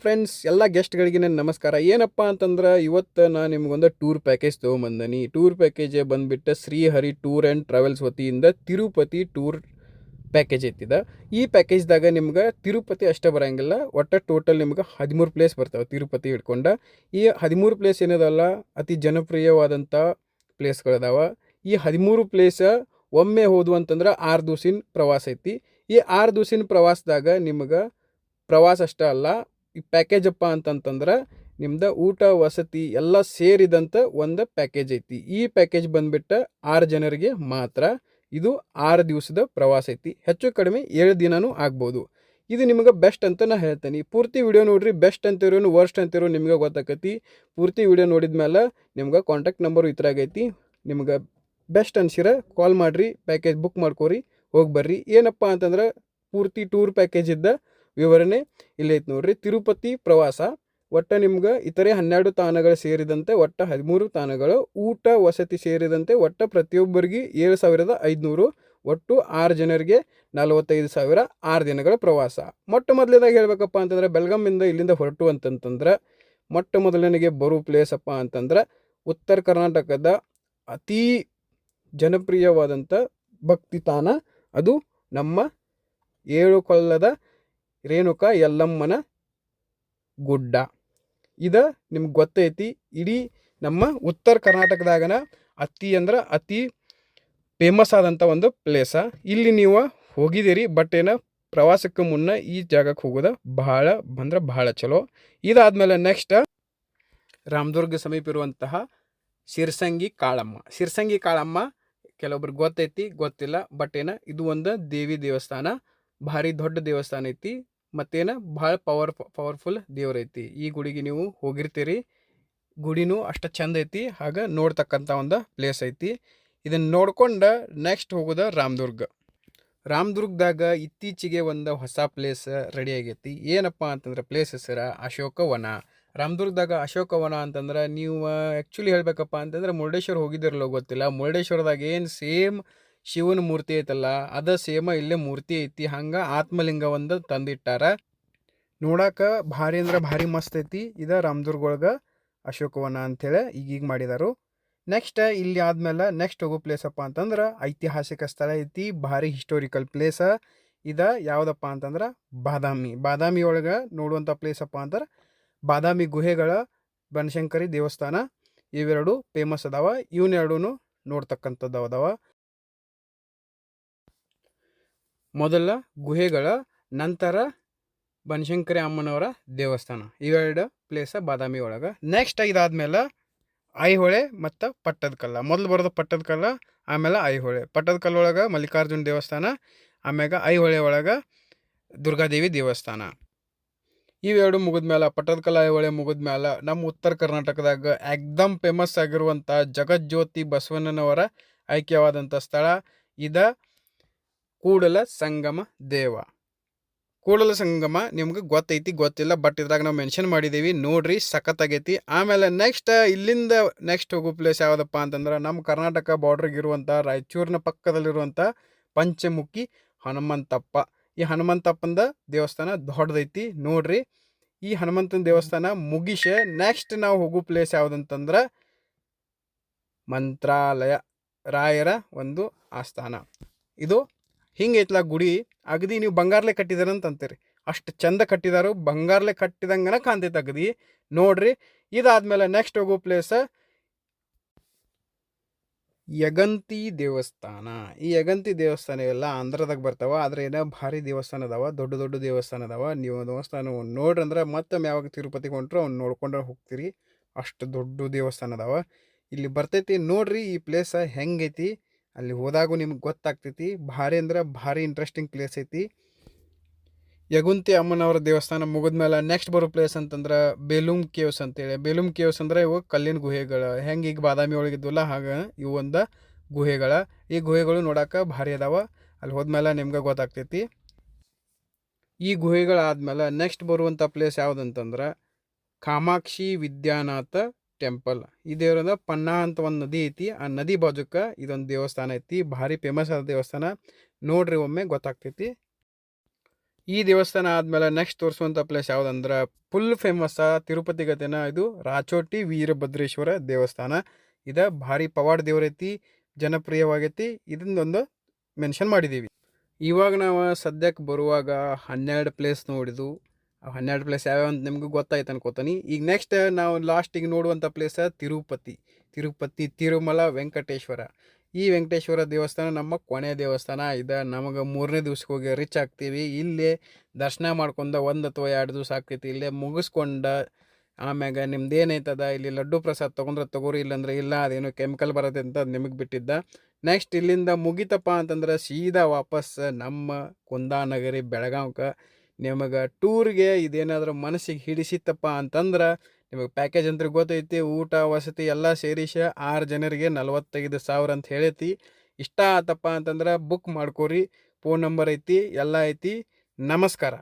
Friends, ಎಲ್ಲ ಗೆಸ್ಟ್ಗಳಿಗೆ ನನ್ನ ನಮಸ್ಕಾರ. ಏನಪ್ಪ ಅಂತಂದ್ರೆ ಇವತ್ತು ನಾನು ನಿಮ್ಗೊಂದು ಟೂರ್ ಪ್ಯಾಕೇಜ್ ತೊಗೊಂಬಂದನಿ. ಟೂರ್ ಪ್ಯಾಕೇಜ್ ಬಂದುಬಿಟ್ಟು ಶ್ರೀಹರಿ ಟೂರ್ ಆ್ಯಂಡ್ ಟ್ರಾವೆಲ್ಸ್ ವತಿಯಿಂದ ತಿರುಪತಿ ಟೂರ್ ಪ್ಯಾಕೇಜ್ ಐತಿದ. ಈ ಪ್ಯಾಕೇಜ್ದಾಗ ನಿಮ್ಗೆ ತಿರುಪತಿ ಅಷ್ಟೇ ಬರೋಂಗಿಲ್ಲ, ಒಟ್ಟು ಟೋಟಲ್ ನಿಮ್ಗೆ 13 ಪ್ಲೇಸ್ ಬರ್ತಾವೆ ತಿರುಪತಿ ಹಿಡ್ಕೊಂಡು. ಈ 13 ಪ್ಲೇಸ್ ಏನದಲ್ಲ, ಅತಿ ಜನಪ್ರಿಯವಾದಂಥ ಪ್ಲೇಸ್ಗಳದಾವ. ಈ 13 ಪ್ಲೇಸ ಒಮ್ಮೆ ಹೋದ್ವು ಅಂತಂದ್ರೆ 6 ದಿವಸಿನ ಪ್ರವಾಸ ಐತಿ. ಈ 6 ದಿವಸಿನ ಪ್ರವಾಸದಾಗ ನಿಮ್ಗೆ ಪ್ರವಾಸ ಅಷ್ಟೇ ಅಲ್ಲ, ಈ ಪ್ಯಾಕೇಜ್ ಅಪ್ಪ ಅಂತಂತಂದ್ರೆ ನಿಮ್ದು ಊಟ ವಸತಿ ಎಲ್ಲ ಸೇರಿದಂಥ ಒಂದು ಪ್ಯಾಕೇಜ್ ಐತಿ. ಈ ಪ್ಯಾಕೇಜ್ ಬಂದುಬಿಟ್ಟು 6 ಜನರಿಗೆ ಮಾತ್ರ. ಇದು 6 ದಿವಸದ ಪ್ರವಾಸ ಐತಿ. ಹೆಚ್ಚು ಕಡಿಮೆ 7 ದಿನವೂ ಆಗ್ಬೋದು. ಇದು ನಿಮ್ಗೆ ಬೆಸ್ಟ್ ಅಂತ ನಾನು ಹೇಳ್ತೀನಿ. ಪೂರ್ತಿ ವಿಡಿಯೋ ನೋಡ್ರಿ. ಬೆಸ್ಟ್ ಅಂತಿರೋ ವರ್ಸ್ಟ್ ಅಂತಿರೋ ನಿಮ್ಗೆ ಗೊತ್ತಾಕತಿ. ಪೂರ್ತಿ ವಿಡಿಯೋ ನೋಡಿದ ಮೇಲೆ ನಿಮ್ಗೆ ಕಾಂಟ್ಯಾಕ್ಟ್ ನಂಬರು ಈ ಥರ ಆಗೈತಿ. ನಿಮ್ಗೆ ಬೆಸ್ಟ್ ಅನ್ಸಿರ ಕಾಲ್ ಮಾಡಿರಿ, ಪ್ಯಾಕೇಜ್ ಬುಕ್ ಮಾಡ್ಕೊರಿ, ಹೋಗಿ ಬರ್ರಿ. ಏನಪ್ಪ ಅಂತಂದ್ರೆ ಪೂರ್ತಿ ಟೂರ್ ಪ್ಯಾಕೇಜ್ ಇದ್ದ ವಿವರಣೆ ಇಲ್ಲೈತೆ ನೋಡ್ರಿ. ತಿರುಪತಿ ಪ್ರವಾಸ ಒಟ್ಟು ನಿಮ್ಗೆ ಇತರೆ 12 ತಾಣಗಳು ಸೇರಿದಂತೆ ಒಟ್ಟು 13 ತಾಣಗಳು, ಊಟ ವಸತಿ ಸೇರಿದಂತೆ ಒಟ್ಟು ಪ್ರತಿಯೊಬ್ಬರಿಗೆ 7,500, ಒಟ್ಟು 6 ಜನರಿಗೆ 45,000, 6 ದಿನಗಳ ಪ್ರವಾಸ. ಮೊಟ್ಟ ಮೊದಲೇದಾಗಿ ಹೇಳ್ಬೇಕಪ್ಪ ಅಂತಂದ್ರೆ ಬೆಳಗಾಮಿಂದ ಇಲ್ಲಿಂದ ಹೊರಟು ಅಂತಂತಂದ್ರೆ ಮೊಟ್ಟ ಮೊದಲನಿಗೆ ಬರೋ ಪ್ಲೇಸಪ್ಪ ಅಂತಂದ್ರೆ ಉತ್ತರ ಕರ್ನಾಟಕದ ಅತೀ ಜನಪ್ರಿಯವಾದಂಥ ಭಕ್ತಿ ತಾಣ, ಅದು ನಮ್ಮ ಏಳುಕೊಳ್ಳದ ರೇಣುಕಾ ಯಲ್ಲಮ್ಮನ ಗುಡ್ಡ. ಇದು ನಿಮ್ಗೆ ಗೊತ್ತೈತಿ. ಇಡೀ ನಮ್ಮ ಉತ್ತರ ಕರ್ನಾಟಕದಾಗನ ಅತಿ ಫೇಮಸ್ ಆದಂಥ ಒಂದು ಪ್ಲೇಸ. ಇಲ್ಲಿ ನೀವು ಹೋಗಿದ್ದೀರಿ, ಬಟ್ ಏನೋ ಪ್ರವಾಸಕ್ಕೆ ಮುನ್ನ ಈ ಜಾಗಕ್ಕೆ ಹೋಗೋದು ಭಾಳ ಚಲೋ. ಇದಾದ್ಮೇಲೆ ನೆಕ್ಸ್ಟ್ ರಾಮದುರ್ಗ ಸಮೀಪ ಇರುವಂತಹ ಶಿರ್ಸಂಗಿ ಕಾಳಮ್ಮ ಕೆಲವೊಬ್ರಿಗೆ ಗೊತ್ತೈತಿ, ಗೊತ್ತಿಲ್ಲ. ಬಟ್ ಇದು ಒಂದು ದೇವಿ ದೇವಸ್ಥಾನ, ಭಾರಿ ದೊಡ್ಡ ದೇವಸ್ಥಾನ ಐತಿ. ಮತ್ತೇನು ಭಾಳ ಪವರ್ಫುಲ್ ದೇವ್ರೈತಿ. ಈ ಗುಡಿಗೆ ನೀವು ಹೋಗಿರ್ತೀರಿ. ಗುಡಿನೂ ಅಷ್ಟು ಚಂದ ಐತಿ, ಹಾಗೆ ನೋಡ್ತಕ್ಕಂಥ ಒಂದು ಪ್ಲೇಸ್ ಐತಿ. ಇದನ್ನು ನೋಡ್ಕೊಂಡು ನೆಕ್ಸ್ಟ್ ಹೋಗೋದು ರಾಮದುರ್ಗದಾಗ ಇತ್ತೀಚೆಗೆ ಒಂದು ಹೊಸ ಪ್ಲೇಸ್ ರೆಡಿ ಆಗೈತಿ. ಏನಪ್ಪ ಅಂತಂದ್ರೆ ಪ್ಲೇಸ್ ಹೆಸರು ಅಶೋಕವನ. ರಾಮದುರ್ಗದಾಗ ಅಶೋಕವನ ಅಂತಂದ್ರೆ ನೀವು ಆ್ಯಕ್ಚುಲಿ ಹೇಳಬೇಕಪ್ಪ ಅಂತಂದ್ರೆ ಮುರುಡೇಶ್ವರ ಹೋಗಿದ್ದಿರಲ್ಲ ಗೊತ್ತಿಲ್ಲ. ಮುರುಡೇಶ್ವರದಾಗ ಏನು ಸೇಮ್ ಶಿವನ ಮೂರ್ತಿ ಐತಲ್ಲ, ಅದ ಸೇಮ ಇಲ್ಲೇ ಮೂರ್ತಿ ಐತಿ. ಹಂಗೆ ಆತ್ಮಲಿಂಗ ಒಂದು ತಂದಿಟ್ಟಾರ. ನೋಡಕ್ಕೆ ಭಾರಿ ಅಂದ್ರೆ ಭಾರಿ ಮಸ್ತ್ ಐತಿ. ಇದು ರಾಮದುರ್ಗ ಒಳಗೆ ಅಶೋಕವನ ಅಂಥೇಳಿ ಈಗ ಮಾಡಿದಾರು. ನೆಕ್ಸ್ಟ್ ಇಲ್ಲಿ ಆದ್ಮೇಲೆ ನೆಕ್ಸ್ಟ್ ಹೋಗೋ ಪ್ಲೇಸಪ್ಪ ಅಂತಂದ್ರೆ ಐತಿಹಾಸಿಕ ಸ್ಥಳ ಐತಿ, ಭಾರಿ ಹಿಸ್ಟೋರಿಕಲ್ ಪ್ಲೇಸ. ಇದು ಯಾವುದಪ್ಪ ಅಂತಂದ್ರೆ ಬಾದಾಮಿ ಒಳಗೆ ನೋಡುವಂಥ ಪ್ಲೇಸಪ್ಪ ಅಂದ್ರೆ ಬಾದಾಮಿ ಗುಹೆಗಳ ಬನಶಂಕರಿ ದೇವಸ್ಥಾನ. ಇವೆರಡು ಫೇಮಸ್ ಅದಾವ. ಇವನ್ನೆರಡೂ ನೋಡ್ತಕ್ಕಂಥದ್ದು ಅದಾವ. ಮೊದಲ ಗುಹೆಗಳ, ನಂತರ ಬನಶಂಕರಿ ಅಮ್ಮನವರ ದೇವಸ್ಥಾನ. ಇವೆರಡು ಪ್ಲೇಸ ಬಾದಾಮಿ ಒಳಗೆ. ನೆಕ್ಸ್ಟ್ ಇದಾದ್ಮೇಲೆ ಐಹೊಳೆ ಮತ್ತು ಪಟ್ಟದಕಲ್ಲ. ಮೊದಲು ಬರೋದು ಪಟ್ಟದಕಲ್ಲ, ಆಮೇಲೆ ಐಹೊಳೆ. ಪಟ್ಟದಕಲ್ಲ ಒಳಗೆ ಮಲ್ಲಿಕಾರ್ಜುನ ದೇವಸ್ಥಾನ, ಆಮ್ಯಾಗ ಐಹೊಳೆ ಒಳಗೆ ದುರ್ಗಾದೇವಿ ದೇವಸ್ಥಾನ. ಇವೆರಡು ಮುಗಿದ್ಮೇಲೆ, ಪಟ್ಟದಕಲ್ಲ ಐಹೊಳೆ ಮುಗಿದ್ಮೇಲೆ ನಮ್ಮ ಉತ್ತರ ಕರ್ನಾಟಕದಾಗ ಏಕ್ದಮ್ ಫೇಮಸ್ ಆಗಿರುವಂಥ ಜಗಜ್ಯೋತಿ ಬಸವಣ್ಣನವರ ಐಕ್ಯವಾದಂಥ ಸ್ಥಳ ಇದು ಕೂಡಲ ಸಂಗಮ ದೇವ. ಕೂಡಲ ಸಂಗಮ ನಿಮ್ಗೆ ಗೊತ್ತೈತಿ, ಗೊತ್ತಿಲ್ಲ, ಬಟ್ ಇದ್ರಾಗ ನಾವು ಮೆನ್ಷನ್ ಮಾಡಿದ್ದೀವಿ, ನೋಡ್ರಿ, ಸಖತ್ತಾಗೈತಿ. ಆಮೇಲೆ ಇಲ್ಲಿಂದ ನೆಕ್ಸ್ಟ್ ಹೋಗೋ ಪ್ಲೇಸ್ ಯಾವುದಪ್ಪ ಅಂತಂದ್ರೆ ನಮ್ಮ ಕರ್ನಾಟಕ ಬಾರ್ಡ್ರಿಗಿರುವಂಥ ರಾಯಚೂರಿನ ಪಕ್ಕದಲ್ಲಿರುವಂಥ ಪಂಚಮುಖಿ ಹನುಮಂತಪ್ಪ. ಈ ಹನುಮಂತಪ್ಪಂದ ದೇವಸ್ಥಾನ ದೊಡ್ಡದೈತಿ, ನೋಡ್ರಿ. ಈ ಹನುಮಂತನ ದೇವಸ್ಥಾನ ಮುಗಿಸೆ ನೆಕ್ಸ್ಟ್ ನಾವು ಹೋಗೋ ಪ್ಲೇಸ್ ಯಾವುದಂತಂದ್ರೆ ಮಂತ್ರಾಲಯ, ರಾಯರ ಒಂದು ಆಸ್ಥಾನ. ಇದು ಹಿಂಗೈತ್ಲ ಗುಡಿ, ಅಗದಿ ನೀವು ಬಂಗಾರಲೆ ಕಟ್ಟಿದಾರ ಅಂತ ಅಂತೀರಿ, ಅಷ್ಟು ಚಂದ ಕಟ್ಟಿದಾರು. ಬಂಗಾರಲೆ ಕಟ್ಟಿದಂಗನ ಕಾಣ್ತೈತೆ ಅಗದಿ, ನೋಡ್ರಿ. ಇದಾದ್ಮೇಲೆ ನೆಕ್ಸ್ಟ್ ಹೋಗೋ ಪ್ಲೇಸ್ ಯಗಂತಿ ದೇವಸ್ಥಾನ. ಈ ಯಗಂತಿ ದೇವಸ್ಥಾನ ಎಲ್ಲ ಆಂಧ್ರದಾಗ ಬರ್ತಾವ, ಆದರೆ ಏನೋ ಭಾರಿ ದೇವಸ್ಥಾನ ಅದಾವ, ದೊಡ್ಡ ದೇವಸ್ಥಾನ ಅದಾವ. ನೀವು ದೇವಸ್ಥಾನ ನೋಡ್ರಿ ಅಂದ್ರೆ ಮತ್ತೊಮ್ಮೆ ಯಾವಾಗ ತಿರುಪತಿಗೆ ಹೊಂಟ್ರು ಅವ್ನು ನೋಡ್ಕೊಂಡ್ರೆ ಹೋಗ್ತೀರಿ. ಅಷ್ಟು ದೊಡ್ಡ ದೇವಸ್ಥಾನ ಅದಾವ. ಇಲ್ಲಿ ಬರ್ತೈತಿ, ನೋಡ್ರಿ ಈ ಪ್ಲೇಸ್ ಹೆಂಗೈತಿ. ಅಲ್ಲಿ ಹೋದಾಗೂ ನಿಮ್ಗೆ ಗೊತ್ತಾಗ್ತೈತಿ. ಭಾರಿ ಅಂದ್ರೆ ಭಾರಿ ಇಂಟ್ರೆಸ್ಟಿಂಗ್ ಪ್ಲೇಸ್ ಐತಿ. ಯಗುಂತಿ ಅಮ್ಮನವರ ದೇವಸ್ಥಾನ ಮುಗಿದ್ಮೇಲೆ ನೆಕ್ಸ್ಟ್ ಬರೋ ಪ್ಲೇಸ್ ಅಂತಂದ್ರೆ ಬೇಲೂಮ್ ಕೇವ್ಸ್ ಅಂತೇಳಿ. ಬೇಲೂಮ್ ಕೇವ್ಸ್ ಅಂದ್ರೆ ಇವು ಕಲ್ಲಿನ ಗುಹೆಗಳು. ಹೆಂಗೆ ಈಗ ಬಾದಾಮಿ ಒಳಗಿದ್ವಲ್ಲ ಹಾಗೆ ಇವು ಒಂದು ಗುಹೆಗಳ. ಈ ಗುಹೆಗಳು ನೋಡೋಕೆ ಭಾರಿ ಅದಾವ. ಅಲ್ಲಿ ಹೋದ್ಮೇಲೆ ನಿಮ್ಗೆ ಗೊತ್ತಾಗ್ತೈತಿ. ಈ ಗುಹೆಗಳಾದ್ಮೇಲೆ ನೆಕ್ಸ್ಟ್ ಬರುವಂಥ ಪ್ಲೇಸ್ ಯಾವುದಂತಂದ್ರೆ ಕಾಮಾಕ್ಷಿ ವಿದ್ಯಾನಾಥ ಟೆಂಪಲ್. ಈ ದೇವರದ ಪನ್ನಾ ಅಂತ ಒಂದು ನದಿ ಐತಿ, ಆ ನದಿ ಬಾಜುಕ ಇದೊಂದು ದೇವಸ್ಥಾನ ಐತಿ. ಭಾರಿ ಫೇಮಸ್ ಆದ ದೇವಸ್ಥಾನ, ನೋಡ್ರಿ, ಒಮ್ಮೆ ಗೊತ್ತಾಗ್ತೈತಿ. ಈ ದೇವಸ್ಥಾನ ಆದಮೇಲೆ ನೆಕ್ಸ್ಟ್ ತೋರಿಸುವಂಥ ಪ್ಲೇಸ್ ಯಾವುದಂದ್ರೆ ಫುಲ್ ಫೇಮಸ್ಸ ತಿರುಪತಿ ಗತೆನ ಇದು ರಾಚೋಟಿ ವೀರಭದ್ರೇಶ್ವರ ದೇವಸ್ಥಾನ. ಇದು ಭಾರಿ ಪವಾಡ ದೇವರೈತಿ, ಜನಪ್ರಿಯವಾಗೈತಿ. ಇದನ್ನೊಂದು ಮೆನ್ಷನ್ ಮಾಡಿದ್ದೀವಿ. ಇವಾಗ ನಾವು ಸದ್ಯಕ್ಕೆ ಬರುವಾಗ 12 ಪ್ಲೇಸ್ ನೋಡಿದ್ವು. 12 ಪ್ಲೇಸ್ ಯಾವ್ಯಾವ ಅಂತ ನಿಮ್ಗೆ ಗೊತ್ತಾಯ್ತು ಅನ್ಕೋತೀನಿ. ಈಗ ನೆಕ್ಸ್ಟ್ ನಾವು ಲಾಸ್ಟಿಗೆ ನೋಡುವಂಥ ಪ್ಲೇಸ ತಿರುಪತಿ ತಿರುಮಲ ವೆಂಕಟೇಶ್ವರ. ಈ ವೆಂಕಟೇಶ್ವರ ದೇವಸ್ಥಾನ ನಮ್ಮ ಕೊನೆಯ ದೇವಸ್ಥಾನ. ಇದು ನಮಗೆ 3ನೇ ದಿವ್ಸಕ್ಕೆ ಹೋಗಿ ರೀಚ್ ಆಗ್ತೀವಿ. ಇಲ್ಲೇ ದರ್ಶನ ಮಾಡ್ಕೊಂಡು 1 ಅಥವಾ 2 ದಿವಸ ಆಗ್ತೈತಿ. ಇಲ್ಲೇ ಮುಗಿಸ್ಕೊಂಡು ಆಮ್ಯಾಗ ನಿಮ್ದು ಏನೈತದ ಇಲ್ಲಿ ಲಡ್ಡು ಪ್ರಸಾದ ತೊಗೊಂಡ್ರೆ ತೊಗೋರಿ, ಇಲ್ಲಾಂದ್ರೆ ಇಲ್ಲ, ಅದೇನೋ ಕೆಮಿಕಲ್ ಬರುತ್ತೆ ಅಂತ ನಿಮಗೆ ಬಿಟ್ಟಿದ್ದ. ನೆಕ್ಸ್ಟ್ ಇಲ್ಲಿಂದ ಮುಗಿತಪ್ಪ ಅಂತಂದ್ರೆ ಸೀದಾ ವಾಪಸ್ ನಮ್ಮ ಕುಂದಾನಗರಿ ಬೆಳಗಾವ್ಗೆ. ನಿಮಗೆ ಟೂರ್ಗೆ ಇದೇನಾದರೂ ಮನಸ್ಸಿಗೆ ಹಿಡಿಸಿತ್ತಪ್ಪ ಅಂತಂದ್ರೆ ನಿಮಗೆ ಪ್ಯಾಕೇಜ್ ಅಂತ ಗೊತ್ತೈತಿ. ಊಟ ವಸತಿ ಎಲ್ಲ ಸೇರಿಸಿ 6 ಜನರಿಗೆ 45,000 ಅಂತ ಹೇಳೈತಿ. ಇಷ್ಟ ಆತಪ್ಪ ಅಂತಂದ್ರೆ ಬುಕ್ ಮಾಡ್ಕೋರಿ. ಫೋನ್ ನಂಬರ್ ಐತಿ, ಎಲ್ಲ ಐತಿ. ನಮಸ್ಕಾರ.